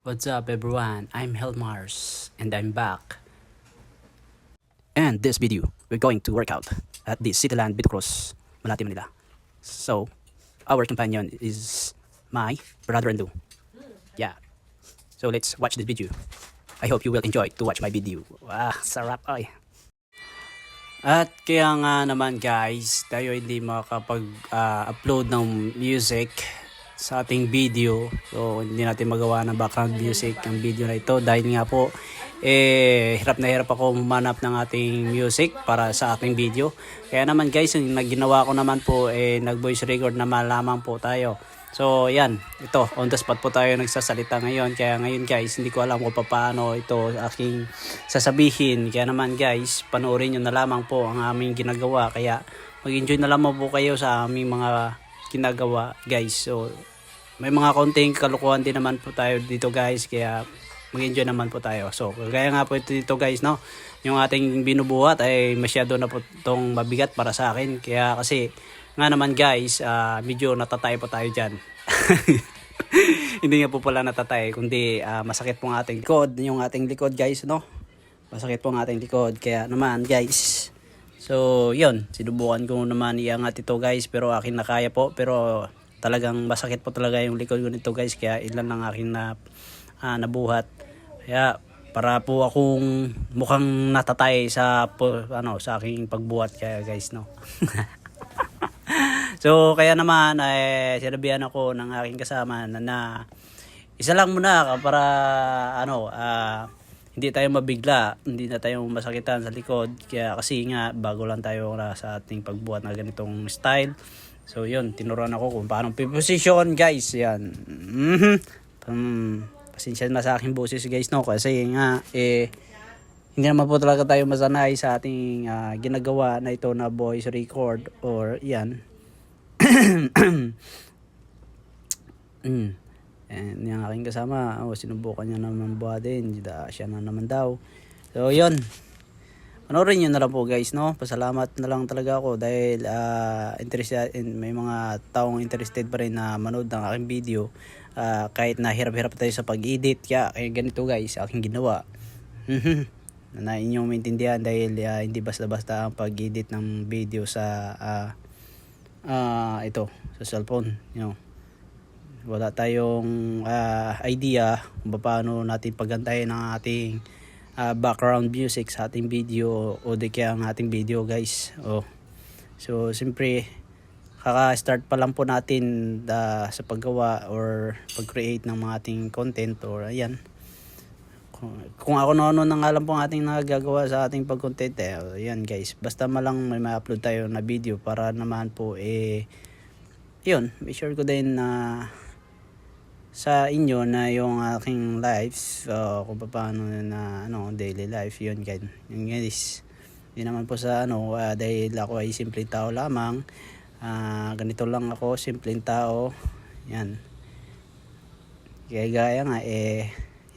What's up everyone, I'm Helmars and I'm back. And this video, we're going to work out at the Cityland Bitcross, Malate, Manila. So, our companion is my brother-in-law. Yeah. So let's watch this video. I hope you will enjoy to watch my video. Sarap ay. At kaya nga naman guys, tayo hindi makapag-upload ng music sa ating video. So hindi natin magawa ng background music ang video na ito dahil nga po hirap na hirap ako humanap ng ating music para sa ating video. Kaya naman guys, yung ginawa ko naman po nag voice record na lamang po tayo. So yan, ito on the spot po tayo nagsasalita ngayon. Kaya ngayon guys, hindi ko alam kung paano ito aking sasabihin. Kaya naman guys, panoorin nyo na lamang po ang aming ginagawa. Kaya mag-enjoy na lamang po kayo sa aming mga ginagawa guys. So may mga konting kalukuhan din naman po tayo dito guys. Kaya mag-enjoy naman po tayo. So kaya nga po ito dito guys, no, yung ating binubuhat ay masyado na po itong mabigat para sa akin. Kaya kasi nga naman guys, medyo natatay po tayo dyan. Hindi nga po pala natatay, kundi masakit po ang ating likod. Yung ating likod guys, no, masakit po ang ating likod. Kaya naman guys, so yun, sinubukan ko naman iangat ito guys, pero akin na kaya po. Pero talagang masakit po talaga yung likod ko nito guys. Kaya ilan lang akin na nabuhat. Kaya para po akong mukhang natatay sa sa aking pagbuhat kaya guys, no. So kaya naman sinabihan ako ng aking kasama na isa lang muna para hindi tayo mabigla, hindi na tayo masakitan sa likod. Kaya kasi nga bago lang tayo sa ating pagbuhat na ganitong style. So yun, tinuruan ako kung paano position guys. Yan. Pasensya na sa aking boses guys, no, kasi nga hindi naman po talaga tayo masanay sa ating ginagawa na ito na voice record or yan. And yung aking kasama, sinubukan niya naman buhatin, siya na naman daw. So yun, panoorin nyo na lang po guys, no. Pasalamat na lang talaga ako dahil may mga taong interested pa rin na manood ng aking video. Kahit na hirap-hirap tayo sa pag-edit, kaya ganito guys, aking ginawa. Na inyong maintindihan dahil hindi basta-basta ang pag-edit ng video sa ito sa cellphone, you know. Wala tayong idea kung paano natin pagandahin ang ating background music sa ating video o di kaya ang ating video guys. So siyempre kaka-start pa lang po natin sa paggawa or pag-create ng mga ating content or ayan. Kung ako ano nang alam po ang ating nagagawa sa ating pag-content, yan guys, basta malang may ma-upload tayo na video para naman po yun, be sure ko din na sa inyo na yung aking lives, kung paano na daily life yun guys. Yun guys, hindi naman po sa dahil ako ay simpleng tao lamang. Ganito lang ako, simpleng tao. Yan. Gaya nga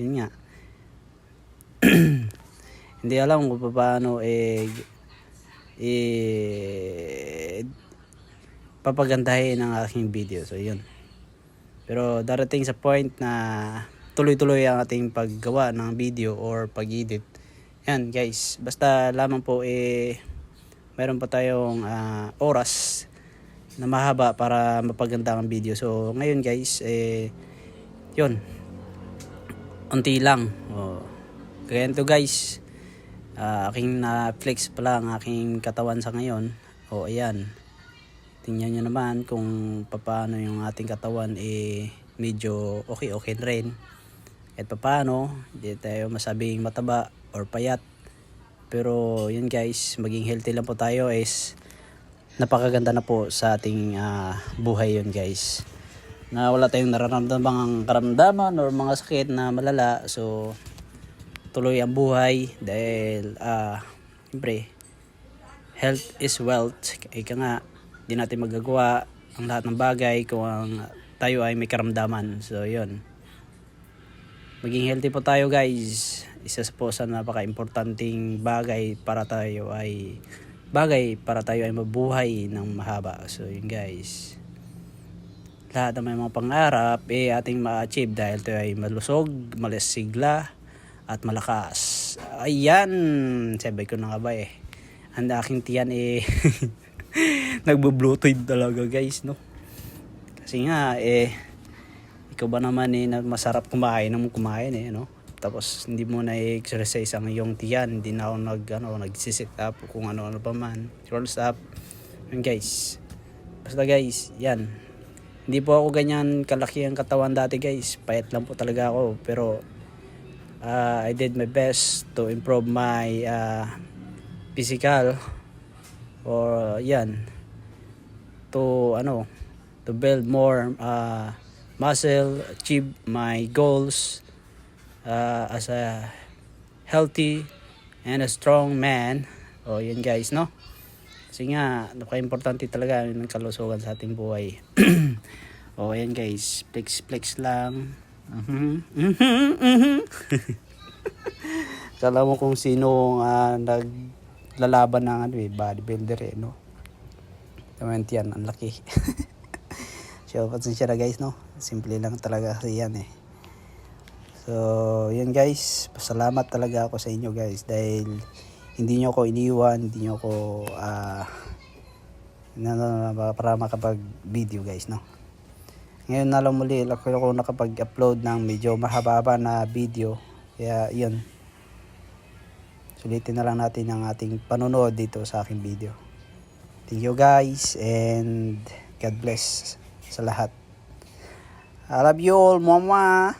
yun nga. Hindi alam kung paano papagandahin ang aking video. So yun. Pero darating sa point na tuloy-tuloy ang ating paggawa ng video or pag-edit. Yan guys, basta lamang po mayroon pa tayong oras na mahaba para mapaganda ang video. So ngayon guys, yun, unti lang. Kaya ito guys, aking na-flex pala ang aking katawan sa ngayon. Ayan, tingnan nyo naman kung paano yung ating katawan medyo okay rin. At paano, hindi tayo masabing mataba or payat. Pero yun guys, maging healthy lang po tayo is napakaganda na po sa ating buhay yun guys. Na wala tayong nararamdamang karamdaman or mga sakit na malala. So tuloy ang buhay dahil siyempre health is wealth. Ika nga, hindi natin magagawa ang lahat ng bagay kung tayo ay may karamdaman. So yun, maging healthy po tayo guys. Isa po sa napaka-importanting bagay para tayo ay mabuhay ng mahaba. So yun guys, lahat ng may mga pangarap ating ma-achieve dahil ito ay malusog, malasigla at malakas. Ayan, sabi ko na nga ba ang aking tiyan nagbo-bluetooth talaga guys, no? Kasi nga ikaw ba naman na masarap kumain no? Tapos hindi mo na exercise ang iyong tiyan, hindi na ako nagsisit up kung ano pa man, roll up. Yan guys, basta guys, yan, hindi po ako ganyan kalaki ang katawan dati guys, payat lang po talaga ako, pero I did my best to improve my physical, or yan, to build more muscle, achieve my goals as a healthy and a strong man. Yan guys, no? Kasi nga napaka-importante talaga ng kalusugan sa ating buhay. Yan guys, flex lang. Kala mo kung sino naglalaban ng bodybuilder no? Naman yan, ang laki. So, pasensya na guys, no? Simple lang talaga kasi yan So, yan guys, pasalamat talaga ako sa inyo guys dahil hindi nyo ako iniwan, hindi nyo ako para makapag video guys, no? Ngayon na lang muli ako nakapag-upload ng medyo mahaba na video, kaya yun, sulitin na lang natin ang ating panonood dito sa aking video. Thank you guys and God bless sa lahat. I love you all, mama.